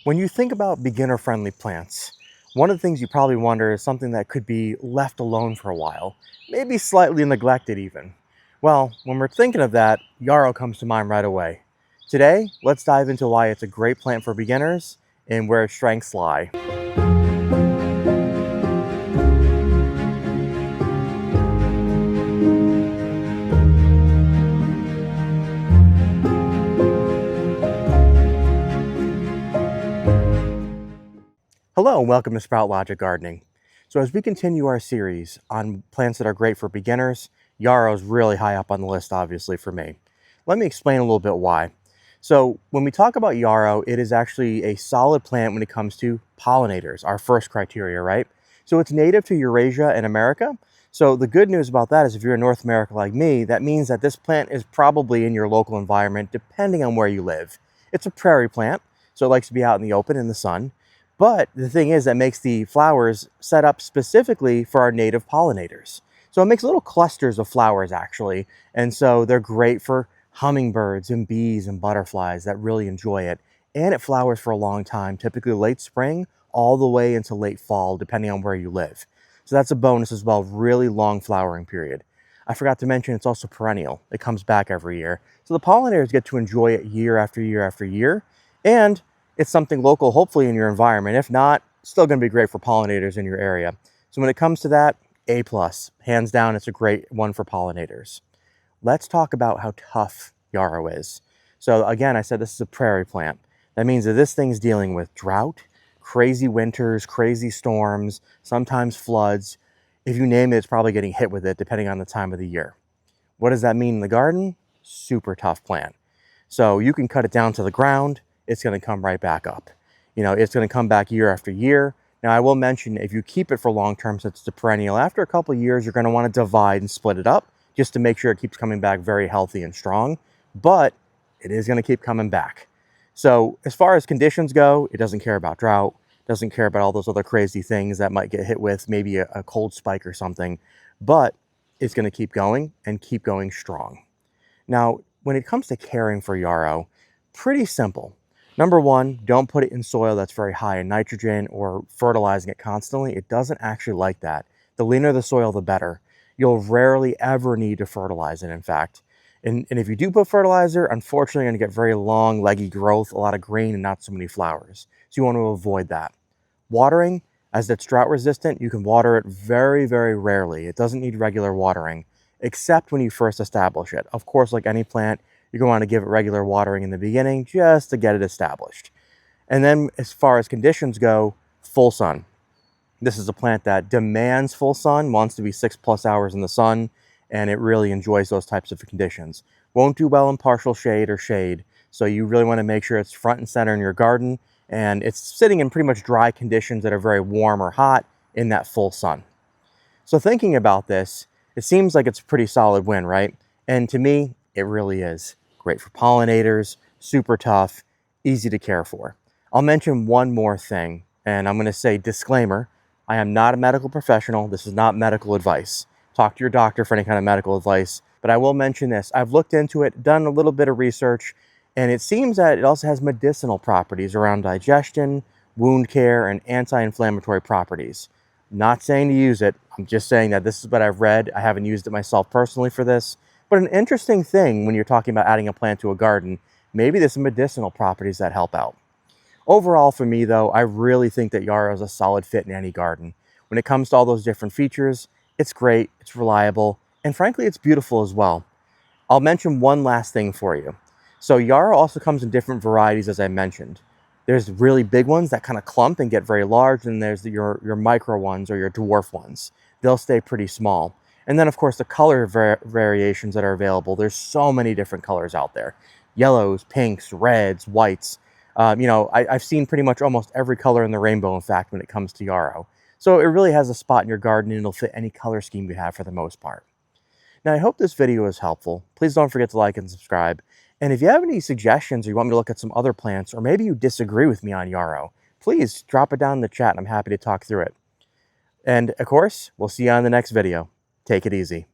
When you think about beginner-friendly plants, one of the things you probably wonder is something that could be left alone for a while, maybe slightly neglected even. Well, when we're thinking of that, Yarrow comes to mind right away. Today, let's dive into why it's a great plant for beginners and where its strengths lie. Hello and welcome to Sprout Logic Gardening. So as we continue our series on plants that are great for beginners, Yarrow is really high up on the list, obviously, for me. Let me explain a little bit why. So when we talk about Yarrow, it is actually a solid plant when it comes to pollinators, our first criteria, right? So it's native to Eurasia and America. So the good news about that is if you're in North America like me, that means that this plant is probably in your local environment, depending on where you live. It's a prairie plant, so it likes to be out in the open in the sun. But the thing is that makes the flowers set up specifically for our native pollinators. So it makes little clusters of flowers actually. And so they're great for hummingbirds and bees and butterflies that really enjoy it. And it flowers for a long time, typically late spring all the way into late fall, depending on where you live. So that's a bonus as well, really long flowering period. I forgot to mention it's also perennial. It comes back every year. So the pollinators get to enjoy it year after year after year. And it's something local, hopefully, in your environment. If not, still going to be great for pollinators in your area. So when it comes to that, A+. Hands down, it's a great one for pollinators. Let's talk about how tough Yarrow is. So again, I said this is a prairie plant. That means that this thing's dealing with drought, crazy winters, crazy storms, sometimes floods. If you name it, it's probably getting hit with it depending on the time of the year. What does that mean in the garden? Super tough plant. So you can cut it down to the ground, it's going to come right back up. It's going to come back year after year. Now, I will mention if you keep it for long term, since it's a perennial, after a couple of years, you're going to want to divide and split it up just to make sure it keeps coming back very healthy and strong. But it is going to keep coming back. So as far as conditions go, it doesn't care about drought, doesn't care about all those other crazy things that might get hit with, maybe a cold spike or something. But it's going to keep going and keep going strong. Now, when it comes to caring for Yarrow, pretty simple. Number one, don't put it in soil that's very high in nitrogen or fertilizing it constantly. It doesn't actually like that. The leaner the soil, the better. You'll rarely ever need to fertilize it, in fact. And if you do put fertilizer, unfortunately, you're going to get very long, leggy growth, a lot of grain, and not so many flowers. So you want to avoid that. Watering, as it's drought resistant, you can water it very, very rarely. It doesn't need regular watering, except when you first establish it. Of course, like any plant, you're going to want to give it regular watering in the beginning just to get it established. And then as far as conditions go, full sun. This is a plant that demands full sun, wants to be 6+ hours in the sun, and it really enjoys those types of conditions. Won't do well in partial shade or shade, so you really want to make sure it's front and center in your garden, and it's sitting in pretty much dry conditions that are very warm or hot in that full sun. So thinking about this, it seems like it's a pretty solid win, right? And to me, it really is. Great for pollinators, super tough, easy to care for. I'll mention one more thing, and I'm going to say disclaimer. I am not a medical professional. This is not medical advice. Talk to your doctor for any kind of medical advice. But I will mention this. I've looked into it, done a little bit of research, and it seems that it also has medicinal properties around digestion, wound care, and anti-inflammatory properties. Not saying to use it. I'm just saying that this is what I've read. I haven't used it myself personally for this. But an interesting thing when you're talking about adding a plant to a garden, maybe there's some medicinal properties that help out. Overall, for me, though, I really think that Yarrow is a solid fit in any garden. When it comes to all those different features, it's great, it's reliable, and frankly, it's beautiful as well. I'll mention one last thing for you. So Yarrow also comes in different varieties, as I mentioned. There's really big ones that kind of clump and get very large, and there's your micro ones or your dwarf ones. They'll stay pretty small. And then, of course, the color variations that are available. There's so many different colors out there. Yellows, pinks, reds, whites. I've seen pretty much almost every color in the rainbow, in fact, when it comes to Yarrow. So it really has a spot in your garden, and it'll fit any color scheme you have for the most part. Now, I hope this video is helpful. Please don't forget to like and subscribe. And if you have any suggestions or you want me to look at some other plants, or maybe you disagree with me on Yarrow, please drop it down in the chat, and I'm happy to talk through it. And, of course, we'll see you on the next video. Take it easy.